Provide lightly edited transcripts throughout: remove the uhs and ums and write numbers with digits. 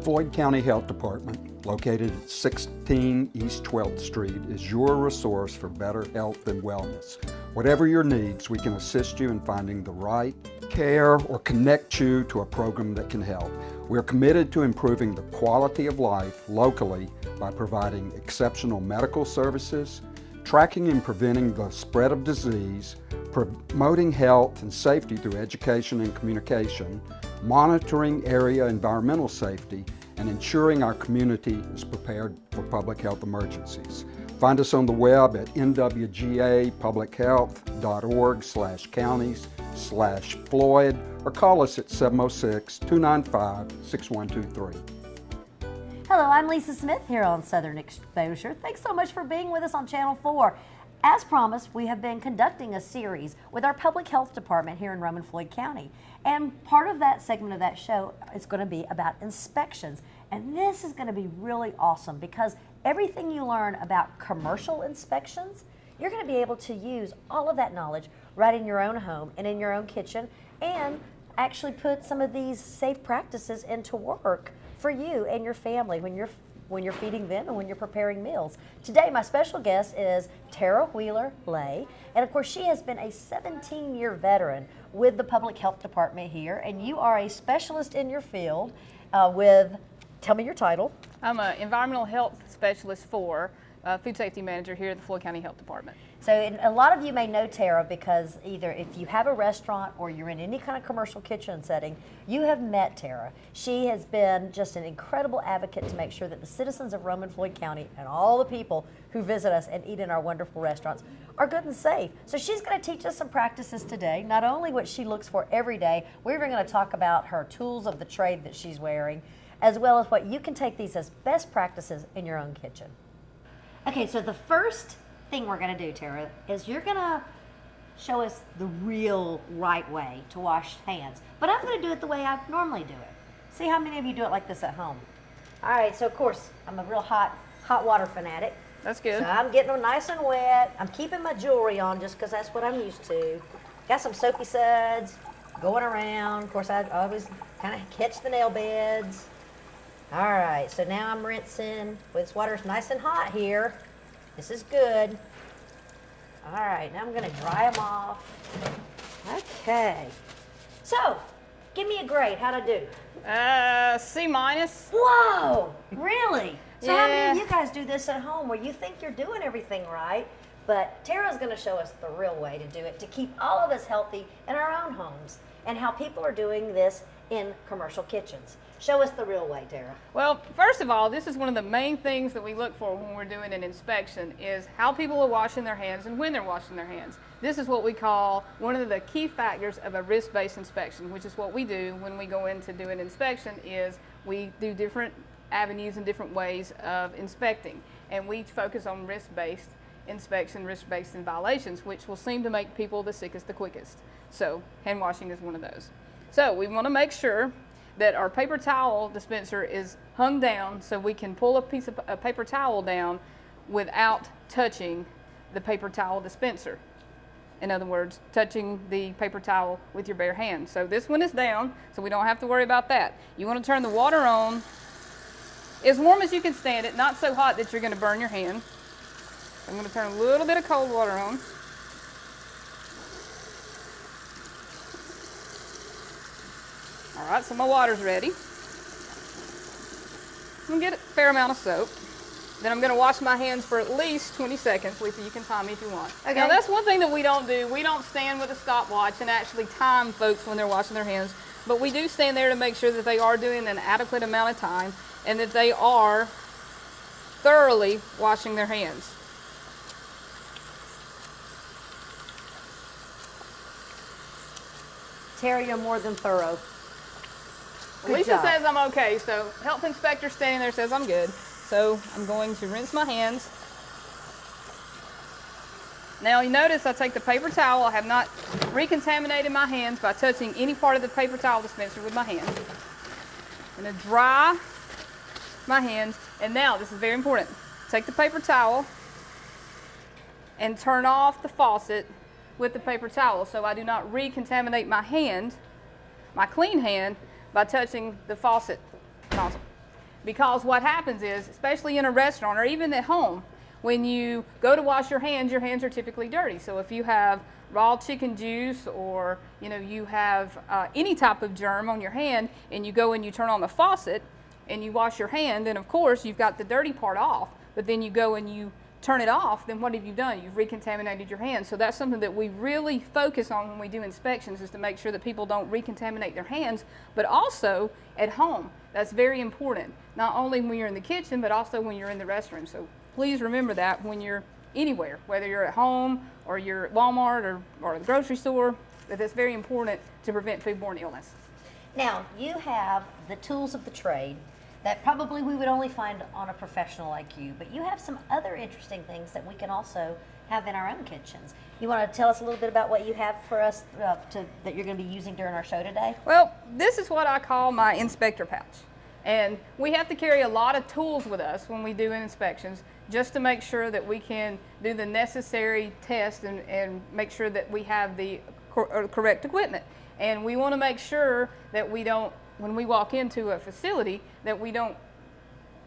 Floyd County Health Department, located at 16 East 12th Street, is your resource for better health and wellness. Whatever your needs, we can assist you in finding the right care or connect you to a program that can help. We are committed to improving the quality of life locally by providing exceptional medical services, tracking and preventing the spread of disease, promoting health and safety through education and communication, monitoring area environmental safety, and ensuring our community is prepared for public health emergencies. Find us on the web at nwgapublichealth.org/counties/Floyd or call us at 706-295-6123. Hello, I'm Lisa Smith here on Southern Exposure. Thanks so much for being with us on Channel 4. As promised, we have been conducting a series with our public health department here in Roman Floyd County. And part of that segment of that show is going to be about inspections. And this is going to be really awesome because everything you learn about commercial inspections, you're going to be able to use all of that knowledge right in your own home and in your own kitchen and actually put some of these safe practices into work for you and your family when you're feeding them and when you're preparing meals. Today, my special guest is Tara Wheeler-Lay, and of course, she has been a 17-year veteran with the Public Health Department here, and you are a specialist in your field tell me your title. I'm an environmental health specialist for food safety manager here at the Floyd County Health Department. So a lot of you may know Tara because either if you have a restaurant or you're in any kind of commercial kitchen setting, you have met Tara. She has been just an incredible advocate to make sure that the citizens of Roman Floyd County and all the people who visit us and eat in our wonderful restaurants are good and safe. So she's going to teach us some practices today, not only what she looks for every day, we're even going to talk about her tools of the trade that she's wearing, as well as what you can take these as best practices in your own kitchen. Okay, so the first thing we're going to do, Tara, is you're going to show us the real right way to wash hands. But I'm going to do it the way I normally do it. See how many of you do it like this at home. All right, so of course, I'm a real hot water fanatic. That's good. So I'm getting them nice and wet. I'm keeping my jewelry on just because that's what I'm used to. Got some soapy suds going around. Of course, I always kind of catch the nail beds. All right, so now I'm rinsing. This water's nice and hot here. This is good. All right, now I'm gonna dry them off. Okay. So, give me a grade, how'd I do? C minus. Whoa, really? So how many Yeah. of you guys do this at home where you think you're doing everything right, but Tara's gonna show us the real way to do it to keep all of us healthy in our own homes and how people are doing this in commercial kitchens. Show us the real way, Tara. Well, first of all, this is one of the main things that we look for when we're doing an inspection is how people are washing their hands and when they're washing their hands. This is what we call one of the key factors of a risk-based inspection, which is what we do when we go in to do an inspection is we do different avenues and different ways of inspecting. And we focus on risk-based inspection, risk-based in violations, which will seem to make people the sickest the quickest. So hand washing is one of those. So we want to make sure that our paper towel dispenser is hung down so we can pull a piece of a paper towel down without touching the paper towel dispenser. In other words, touching the paper towel with your bare hand. So this one is down, so we don't have to worry about that. You want to turn the water on as warm as you can stand it, not so hot that you're going to burn your hand. I'm going to turn a little bit of cold water on. All right, so my water's ready. I'm gonna get a fair amount of soap. Then I'm gonna wash my hands for at least 20 seconds. Lisa, you can time me if you want. Okay. Now that's one thing that we don't do. We don't stand with a stopwatch and actually time folks when they're washing their hands. But we do stand there to make sure that they are doing an adequate amount of time and that they are thoroughly washing their hands. Tara, you're more than thorough. Good Lisa job. says I'm okay, so health inspector standing there says I'm good. So I'm going to rinse my hands. Now you notice I take the paper towel. I have not recontaminated my hands by touching any part of the paper towel dispenser with my hand. I'm going to dry my hands. And now, this is very important. Take the paper towel and turn off the faucet with the paper towel so I do not recontaminate my hand, my clean hand, by touching the faucet nozzle. Because what happens is, especially in a restaurant or even at home, when you go to wash your hands are typically dirty. So if you have raw chicken juice, or you have any type of germ on your hand, and you go and you turn on the faucet and you wash your hand, then of course you've got the dirty part off, but then you go and you turn it off, then what have you done? You've recontaminated your hands. So that's something that we really focus on when we do inspections, is to make sure that people don't recontaminate their hands, but also at home. That's very important, not only when you're in the kitchen, but also when you're in the restroom. So please remember that when you're anywhere, whether you're at home or you're at Walmart or the grocery store, that it's very important to prevent foodborne illness. Now, you have the tools of the trade that probably we would only find on a professional like you, but you have some other interesting things that we can also have in our own kitchens. You want to tell us a little bit about what you have for us that you're going to be using during our show today? Well, this is what I call my inspector pouch. And we have to carry a lot of tools with us when we do inspections, just to make sure that we can do the necessary tests and make sure that we have the correct equipment. And we want to make sure that we don't, when we walk into a facility, that we don't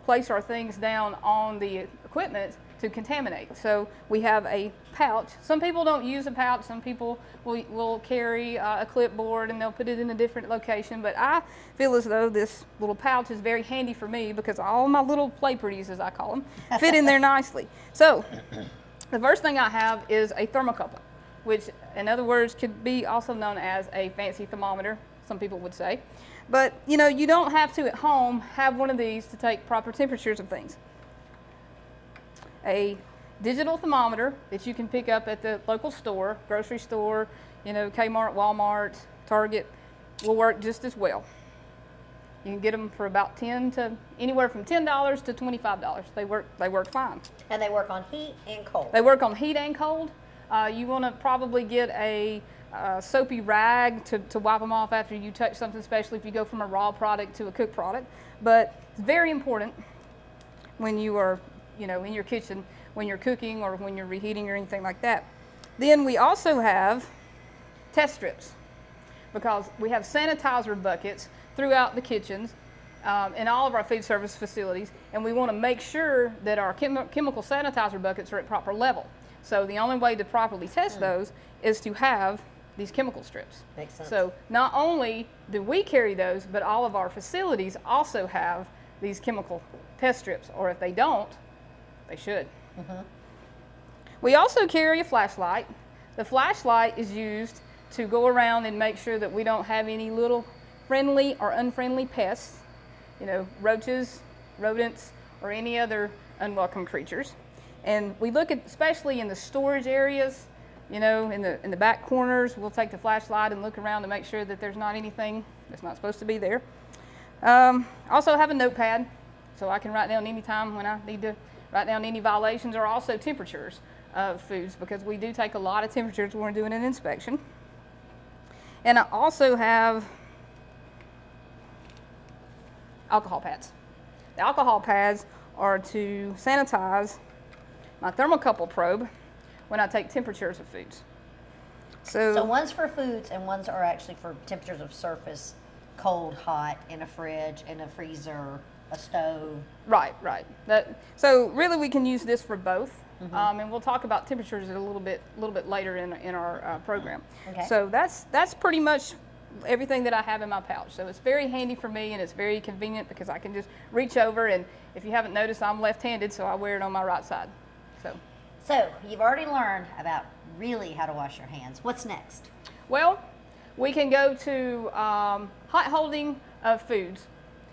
place our things down on the equipment to contaminate. So we have a pouch. Some people don't use a pouch. Some people will carry a clipboard and they'll put it in a different location. But I feel as though this little pouch is very handy for me, because all my little play pretties, as I call them, fit in there nicely. So the first thing I have is a thermocouple, which in other words could be also known as a fancy thermometer, some people would say. But you don't have to at home have one of these to take proper temperatures of things. A digital thermometer that you can pick up at the local store, grocery store, Kmart, Walmart, Target, will work just as well. You can get them for about anywhere from $10 to $25. They work fine. And they work on heat and cold. They work on heat and cold. You want to probably get a soapy rag to wipe them off after you touch something, especially if you go from a raw product to a cooked product. But it's very important when you are in your kitchen, when you're cooking or when you're reheating or anything like that. Then we also have test strips, because we have sanitizer buckets throughout the kitchens in all of our food service facilities, and we want to make sure that our chemical sanitizer buckets are at proper level. So the only way to properly test those is to have these chemical strips. Makes sense. So not only do we carry those, but all of our facilities also have these chemical test strips, or if they don't, they should. We also carry a flashlight. The flashlight is used to go around and make sure that we don't have any little friendly or unfriendly pests, roaches, rodents, or any other unwelcome creatures. And we look at, especially in the storage areas, in the back corners, we'll take the flashlight and look around to make sure that there's not anything that's not supposed to be there. Also have a notepad, so I can write down any time when I need to write down any violations, or also temperatures of foods, because we do take a lot of temperatures when we're doing an inspection. And I also have alcohol pads. The alcohol pads are to sanitize my thermocouple probe when I take temperatures of foods. So one's for foods and one's are actually for temperatures of surface, cold, hot, in a fridge, in a freezer, a stove. Right. So really we can use this for both. And we'll talk about temperatures a little bit later in our program. Okay. So that's pretty much everything that I have in my pouch. So it's very handy for me, and it's very convenient because I can just reach over, and if you haven't noticed, I'm left-handed, so I wear it on my right side. So you've already learned about really how to wash your hands. What's next? Well, we can go to hot holding of foods.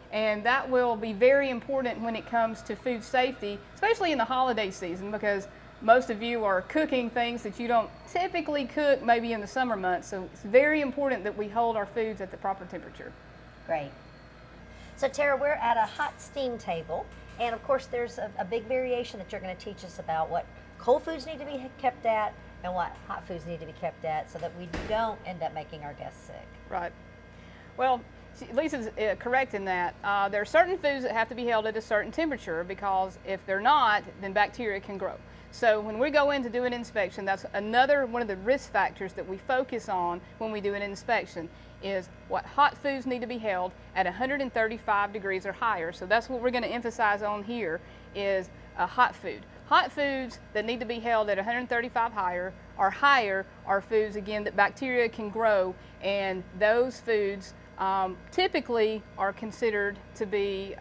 And that will be very important when it comes to food safety, especially in the holiday season, because most of you are cooking things that you don't typically cook maybe in the summer months. So it's very important that we hold our foods at the proper temperature. Great. So Tara, we're at a hot steam table, and of course there's a big variation that you're going to teach us about what cold foods need to be kept at and what hot foods need to be kept at, so that we don't end up making our guests sick. Right. Well, Lisa's correct in that. There are certain foods that have to be held at a certain temperature, because if they're not, then bacteria can grow. So when we go in to do an inspection, that's another one of the risk factors that we focus on when we do an inspection, is what hot foods need to be held at 135 degrees or higher. So that's what we're going to emphasize on here, is a hot food. Hot foods that need to be held at 135 higher are foods, again, that bacteria can grow, and those foods typically are considered to be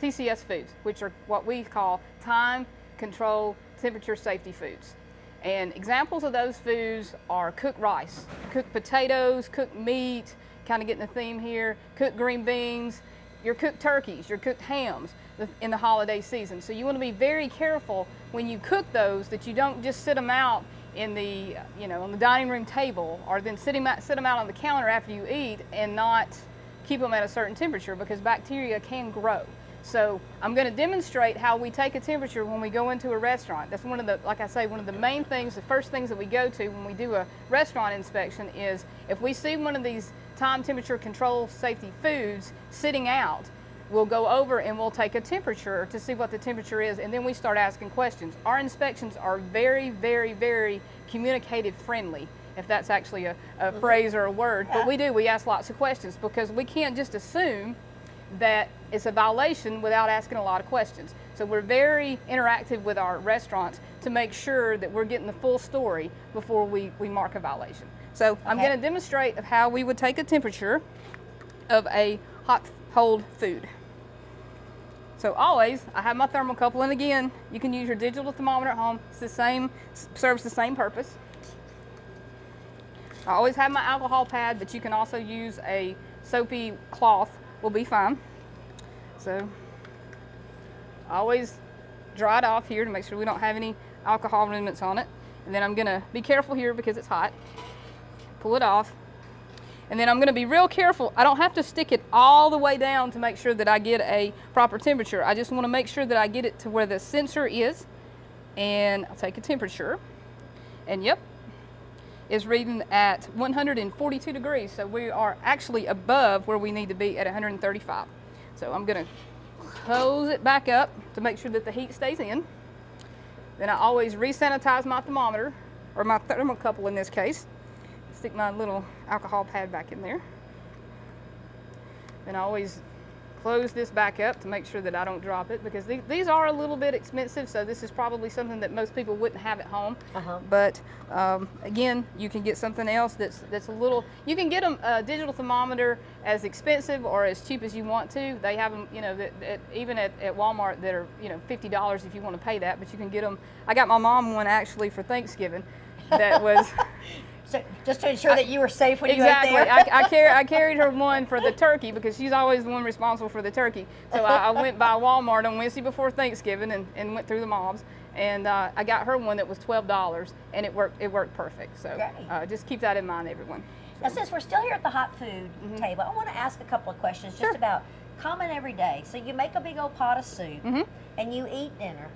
TCS foods, which are what we call time control temperature safety foods. And examples of those foods are cooked rice, cooked potatoes, cooked meat, kind of getting the theme here, cooked green beans, your cooked turkeys, your cooked hams in the holiday season. So you want to be very careful when you cook those, that you don't just sit them out in the, on the dining room table, or then sit them out on the counter after you eat and not keep them at a certain temperature, because bacteria can grow. So I'm going to demonstrate how we take a temperature when we go into a restaurant. That's one of the, like I say, one of the main things, the first things that we go to when we do a restaurant inspection is if we see one of these time temperature control safety foods sitting out, we'll go over and we'll take a temperature to see what the temperature is, and then we start asking questions. Our inspections are very, very, very communicative friendly, if that's actually a phrase or a word. But we ask lots of questions, because we can't just assume that it's a violation without asking a lot of questions. So we're very interactive with our restaurants to make sure that we're getting the full story before we mark a violation. So I'm going to demonstrate of how we would take a temperature of a hot hold food. So always, I have my thermocouple, and again, you can use your digital thermometer at home. It's the same, serves the same purpose. I always have my alcohol pad, but you can also use a soapy cloth, will be fine. So I always dry it off here to make sure we don't have any alcohol remnants on it. And then I'm gonna be careful here because it's hot. Pull it off. And then I'm going to be real careful. I don't have to stick it all the way down to make sure that I get a proper temperature. I just want to make sure that I get it to where the sensor is. And I'll take a temperature. And yep, it's reading at 142 degrees. So we are actually above where we need to be at 135. So I'm going to close it back up to make sure that the heat stays in. Then I always re-sanitize my thermometer, or my thermocouple in this case. Stick my little alcohol pad back in there. Then I always close this back up to make sure that I don't drop it, because these are a little bit expensive, so this is probably something that most people wouldn't have at home. But again, you can get something else that's a little, you can get a digital thermometer as expensive or as cheap as you want to. They have them, even at Walmart that are, $50 if you want to pay that, but you can get them. I got my mom one actually for Thanksgiving that was So just to ensure that you were safe when you ate there. Exactly. I carried her one for the turkey, because she's always the one responsible for the turkey. So I went by Walmart on Wednesday before Thanksgiving and went through the mobs, and I got her one that was $12, and it worked perfect. So just keep that in mind, everyone. Now, since we're still here at the hot food table, I want to ask a couple of questions just about common everyday. So you make a big old pot of soup and you eat dinner.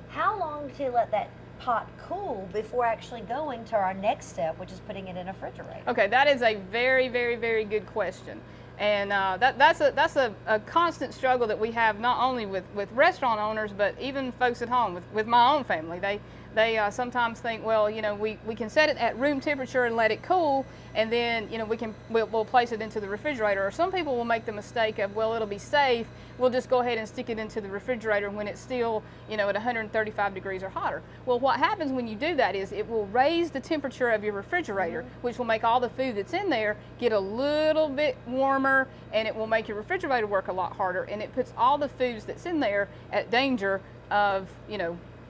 How long do you let that pot cool before actually going to our next step, which is putting it in a refrigerator? Okay, that is a very, very, very good question. And that's a constant struggle that we have, not only with restaurant owners, but even folks at home, with my own family. They sometimes think, well, we can set it at room temperature and let it cool, and then we'll place it into the refrigerator. Or some people will make the mistake of, well, it'll be safe, we'll just go ahead and stick it into the refrigerator when it's still at 135 degrees or hotter. Well, what happens when you do that is it will raise the temperature of your refrigerator, which will make all the food that's in there get a little bit warmer, and it will make your refrigerator work a lot harder, and it puts all the foods that's in there at danger of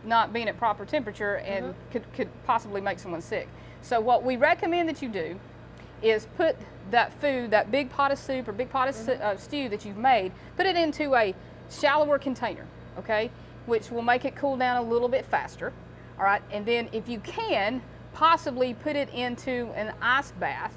not being at proper temperature, and could possibly make someone sick. So what we recommend that you do is put that food, that big pot of soup or big pot of stew that you've made, put it into a shallower container, okay, which will make it cool down a little bit faster, all right? And then if you can, possibly put it into an ice bath,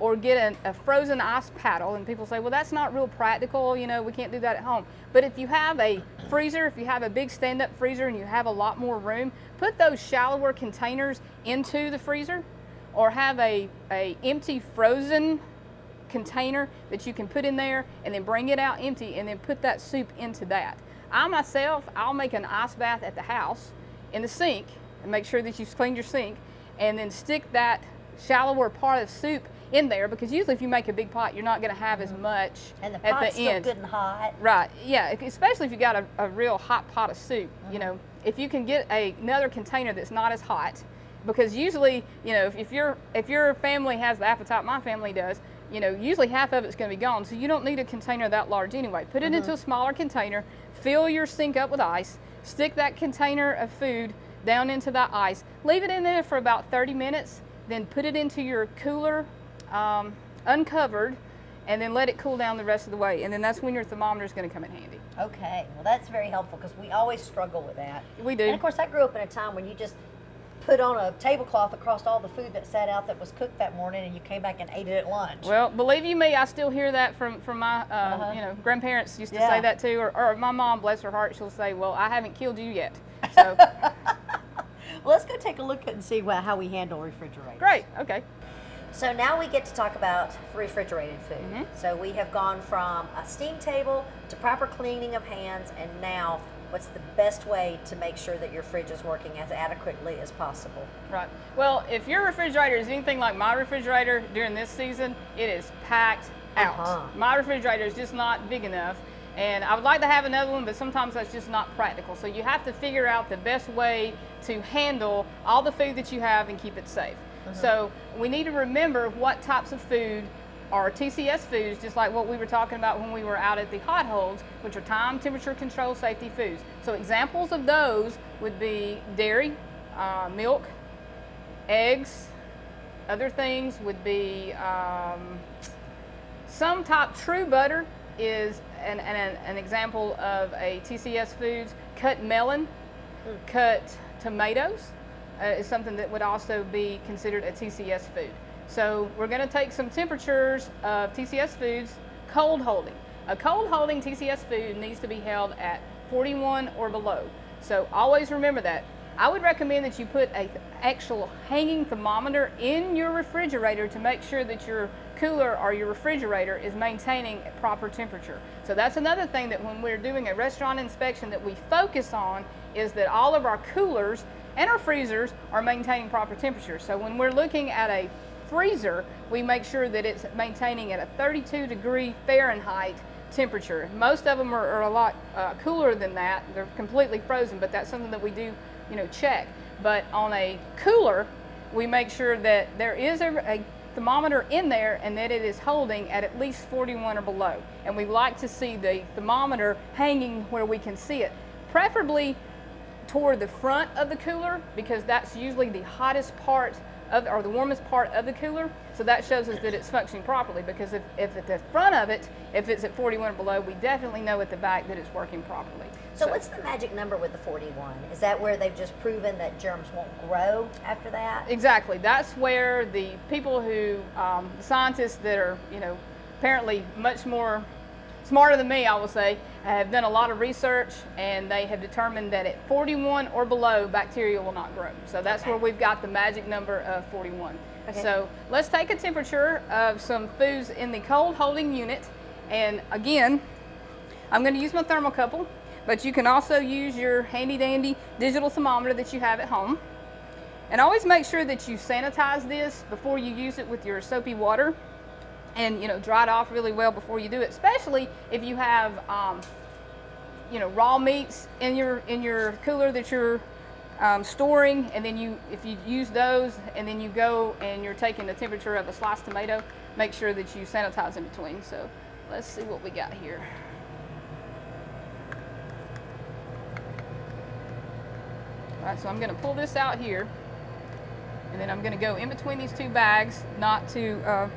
or get a frozen ice paddle. And people say, well, that's not real practical, we can't do that at home. But if you have a freezer, if you have a big stand-up freezer and you have a lot more room, put those shallower containers into the freezer, or have a empty frozen container that you can put in there and then bring it out empty, and then put that soup into that. I myself, I'll make an ice bath at the house in the sink and make sure that you've cleaned your sink, and then stick that shallower part of soup in there, because usually if you make a big pot, you're not going to have as much And the at pot's the still end. good and hot. Right, yeah, especially if you got a real hot pot of soup. You know, if you can get another container that's not as hot, because usually, you know, if your family has the appetite my family does, you know, usually half of it's going to be gone, so you don't need a container that large anyway. Put it into a smaller container, fill your sink up with ice, stick that container of food down into that ice, leave it in there for about 30 minutes, then put it into your cooler uncovered, and then let it cool down the rest of the way, and then that's when your thermometer is going to come in handy. Okay, well that's very helpful because we always struggle with that. We do. And of course I grew up in a time when you just put on a tablecloth across all the food that sat out that was cooked that morning, and you came back and ate it at lunch. Well, believe you me, I still hear that from my you know, grandparents used to say that too, or my mom, bless her heart, she'll say, well, I haven't killed you yet. So Well, let's go take a look and see how we handle refrigerators. great, okay. So now we get to talk about refrigerated food. So we have gone from a steam table to proper cleaning of hands, and now what's the best way to make sure that your fridge is working as adequately as possible? Right. Well, if your refrigerator is anything like my refrigerator during this season, it is packed out. My refrigerator is just not big enough, and I would like to have another one, but sometimes that's just not practical. So you have to figure out the best way to handle all the food that you have and keep it safe. So we need to remember what types of food are TCS foods, just like what we were talking about when we were out at the hot holds, which are time, temperature, control, safety foods. So examples of those would be dairy, milk, eggs. Other things would be some type. True butter is an example of a TCS foods. Cut melon, cut tomatoes is something that would also be considered a TCS food. So we're going to take some temperatures of TCS foods. Cold holding. A cold holding TCS food needs to be held at 41 or below. So always remember that. I would recommend that you put an actual hanging thermometer in your refrigerator to make sure that your cooler or your refrigerator is maintaining a proper temperature. So that's another thing that when we're doing a restaurant inspection that we focus on, is that all of our coolers and our freezers are maintaining proper temperature. So when we're looking at a freezer, we make sure that it's maintaining at a 32-degree Fahrenheit temperature. Most of them are a lot cooler than that. They're completely frozen, but that's something that we do, you know, check. But on a cooler, we make sure that there is a thermometer in there and that it is holding at least 41 or below. And we like to see the thermometer hanging where we can see it, preferably toward the front of the cooler, because that's usually the hottest part of, or the warmest part of the cooler. So that shows us that it's functioning properly, because if at the front of it, if it's at 41 or below, we definitely know at the back that it's working properly. So what's the magic number with the 41? Is that where they've just proven that germs won't grow after that? Exactly. That's where the people who, the scientists that are, you know, apparently much more smarter than me, I will say, have done a lot of research, and they have determined that at 41 or below, bacteria will not grow. So that's where we've got the magic number of 41. Okay. So let's take a temperature of some foods in the cold holding unit. And again, I'm going to use my thermocouple, but you can also use your handy dandy digital thermometer that you have at home. And always make sure that you sanitize this before you use it with your soapy water, and, you know, dry it off really well before you do it, especially if you have you know, raw meats in your cooler that you're storing, and then if you use those and then you go and you're taking the temperature of a sliced tomato, make sure that you sanitize in between. So let's see what we got here. All right, so I'm going to pull this out here, and then I'm going to go in between these two bags, not to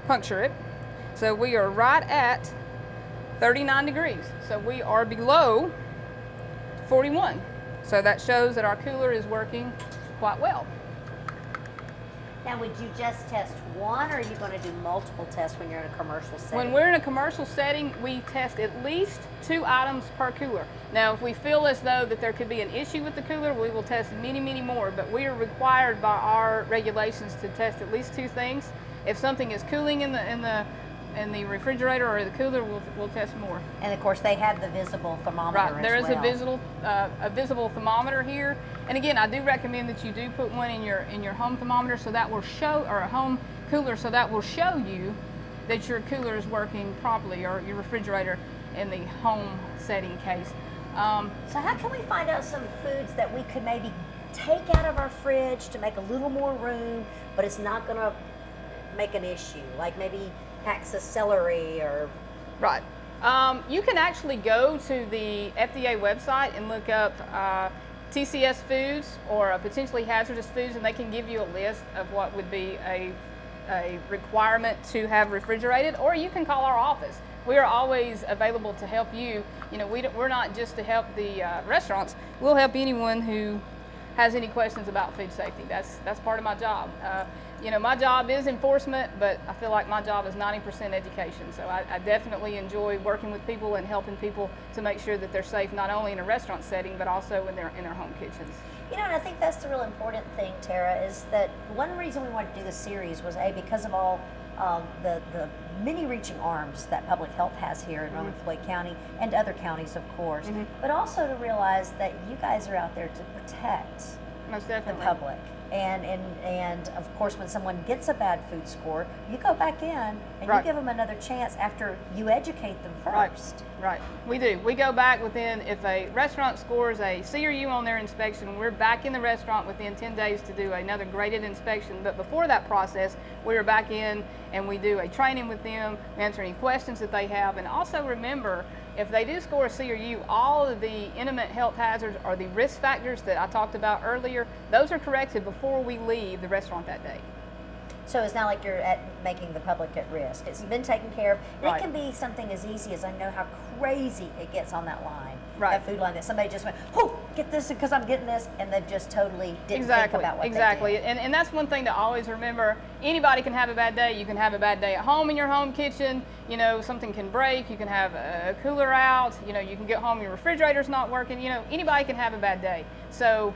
puncture it. So we are right at 39 degrees. So we are below 41. So that shows that our cooler is working quite well. Now, would you just test one, or are you going to do multiple tests when you're in a commercial setting? When we're in a commercial setting, we test at least 2 items per cooler. Now, if we feel as though that there could be an issue with the cooler, we will test many, many more, but we are required by our regulations to test at least 2 things. If something is cooling in the the refrigerator or the cooler will test more. And of course, they have the visible thermometer Right, there as is well. a visible thermometer here. And again, I do recommend that you do put one in your home thermometer, so that will show, or a home cooler, so that will show you that your cooler is working properly, or your refrigerator in the home setting case. So how can we find out some foods that we could maybe take out of our fridge to make a little more room, but it's not going to make an issue, like maybe packs of celery or... Right. You can actually go to the FDA website and look up TCS foods or potentially hazardous foods, and they can give you a list of what would be a requirement to have refrigerated, or you can call our office. We are always available to help you. You know, we're not just to help the restaurants. We'll help anyone who has any questions about food safety. That's part of my job. You know, my job is enforcement, but I feel like my job is 90% education. So I definitely enjoy working with people and helping people to make sure that they're safe, not only in a restaurant setting, but also in their home kitchens. You know, and I think that's the real important thing, Tara, is that one reason we wanted to do this series was because of all the many reaching arms that public health has here in Roman Floyd County and other counties, of course, but also to realize that you guys are out there to protect Most the definitely. public. And of course, when someone gets a bad food score, you go back in and Right. you give them another chance after you educate them first. Right, we do. We go back within, if a restaurant scores a C or U on their inspection, we're back in the restaurant within 10 days to do another graded inspection. But before that process, we are back in and we do a training with them, answer any questions that they have. And also remember, if they do score a C or U, all of the intimate health hazards or the risk factors that I talked about earlier, those are corrected before we leave the restaurant that day. So it's not like you're making the public at risk. It's been taken care of. And Right. it can be something as easy as, I know how crazy it gets on that line, Right. that food line, that somebody just went, oh, get this because I'm getting this, and they've just totally didn't Exactly, think about what exactly. they did. And that's one thing to always remember. Anybody can have a bad day. You can have a bad day at home in your home kitchen. You know, something can break. You can have a cooler out. You know, you can get home, your refrigerator's not working. You know, anybody can have a bad day. So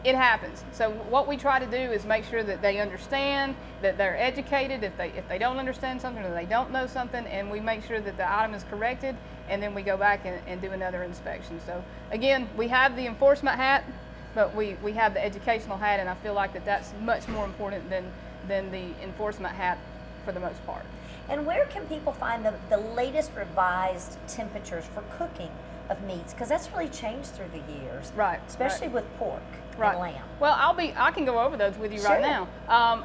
it happens. So what we try to do is make sure that they understand, that they're educated. If they don't understand something or they don't know something, and we make sure that the item is corrected, and then we go back and do another inspection. So again, we have the enforcement hat, but we have the educational hat, and I feel like that's much more important than the enforcement hat for the most part. And where can people find the latest revised temperatures for cooking of meats? Because that's really changed through the years. Right, Especially right. with pork Right. and lamb. Well, I can go over those with you Sure. right now.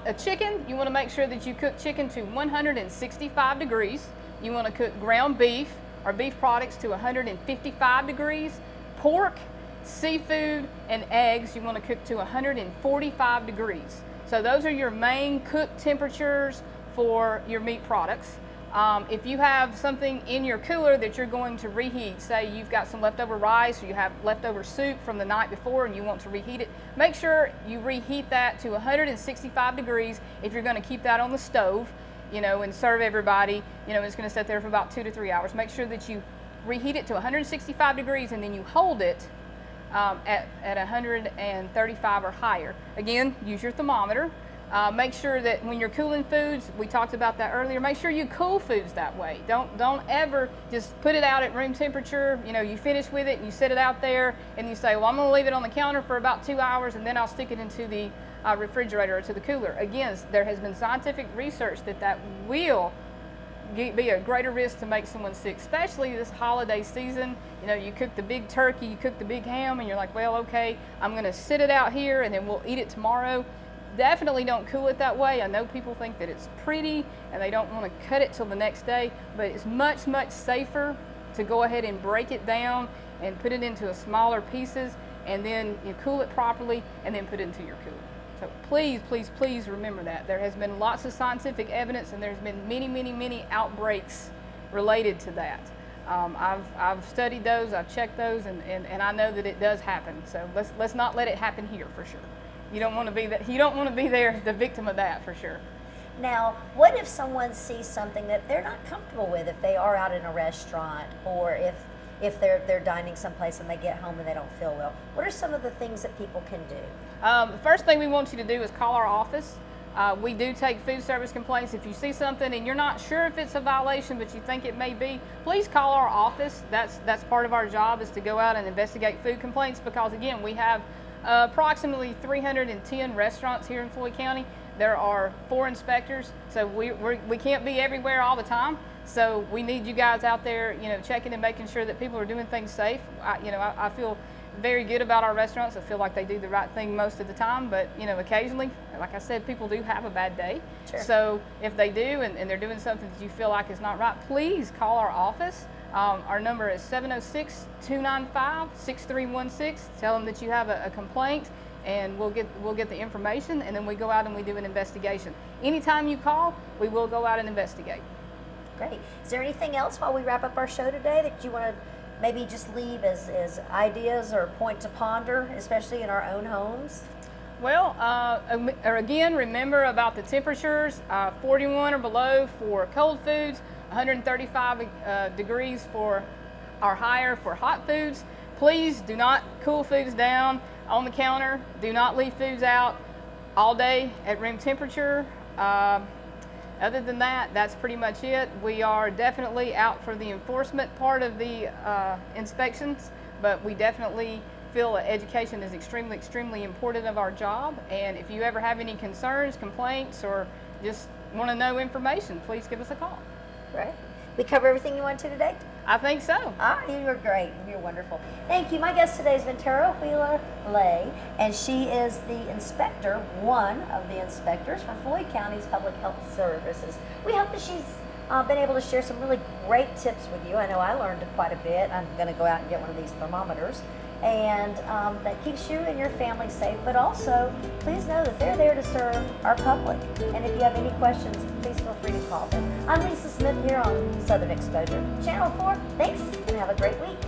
A chicken, you want to make sure that you cook chicken to 165 degrees. You want to cook ground beef or beef products to 155 degrees. Pork, seafood, and eggs, you want to cook to 145 degrees. So those are your main cook temperatures for your meat products. If you have something in your cooler that you're going to reheat, say you've got some leftover rice or you have leftover soup from the night before and you want to reheat it, make sure you reheat that to 165 degrees if you're going to keep that on the stove, you know, and serve everybody. You know, it's going to sit there for about 2 to 3 hours. Make sure that you reheat it to 165 degrees and then you hold it at 135 or higher. Again, use your thermometer. Make sure that when you're cooling foods, we talked about that earlier, make sure you cool foods that way. Don't ever just put it out at room temperature. You know, you finish with it and you set it out there and you say, well, I'm going to leave it on the counter for about 2 hours and then I'll stick it into the refrigerator or to the cooler. Again, there has been scientific research that will be a greater risk to make someone sick, especially this holiday season. You know, you cook the big turkey, you cook the big ham, and you're like, well, okay, I'm going to sit it out here and then we'll eat it tomorrow. Definitely don't cool it that way. I know people think that it's pretty and they don't want to cut it till the next day, but it's much, much safer to go ahead and break it down and put it into smaller pieces and then you cool it properly and then put it into your cooler. So please, please, please remember that. There has been lots of scientific evidence and there's been many, many, many outbreaks related to that. I've studied those, I've checked those, and I know that it does happen. So let's not let it happen here for sure. You don't want to be that. You don't want to be there, the victim of that, for sure. Now, what if someone sees something that they're not comfortable with, if they are out in a restaurant or if they're dining someplace and they get home and they don't feel well? What are some of the things that people can do? The first thing we want you to do is call our office. We do take food service complaints. If you see something and you're not sure if it's a violation, but you think it may be, please call our office. That's part of our job, is to go out and investigate food complaints, because again, we have approximately 310 restaurants here in Floyd County. There are 4 inspectors, so we can't be everywhere all the time. So we need you guys out there, you know, checking and making sure that people are doing things safe. I feel very good about our restaurants. I feel like they do the right thing most of the time, but you know, occasionally, like I said, people do have a bad day. Sure. So if they do and they're doing something that you feel like is not right, please call our office. Our number is 706-295-6316. Tell them that you have a complaint, and we'll get the information, and then we go out and we do an investigation. Anytime you call, we will go out and investigate. Great. Is there anything else while we wrap up our show today that you want to maybe just leave as ideas or point to ponder, especially in our own homes? Well, again, remember about the temperatures, 41 or below for cold foods, 135 degrees for or higher for hot foods. Please do not cool foods down on the counter. Do not leave foods out all day at room temperature. Other than that, that's pretty much it. We are definitely out for the enforcement part of the inspections, but we definitely feel that education is extremely important of our job. And if you ever have any concerns, complaints, or just want to know information, please give us a call. Great. We cover everything you want to today? I think so. All right, you were great. You're wonderful. Thank you. My guest today has been Tara Wheeler-Lay, and she is the inspector, one of the inspectors for Floyd County's Public Health Services. We hope that she's been able to share some really great tips with you. I know I learned quite a bit. I'm going to go out and get one of these thermometers, and that keeps you and your family safe, but also please know that they're there to serve our public. And if you have any questions, please feel free to call them. I'm Lisa Smith here on Southern Exposure, Channel 4. Thanks, and have a great week.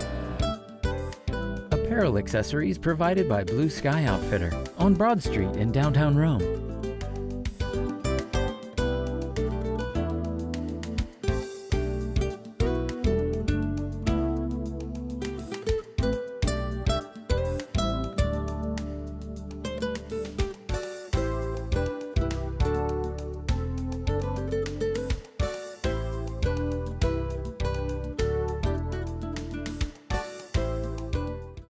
Apparel accessories provided by Blue Sky Outfitter on Broad Street in downtown Rome.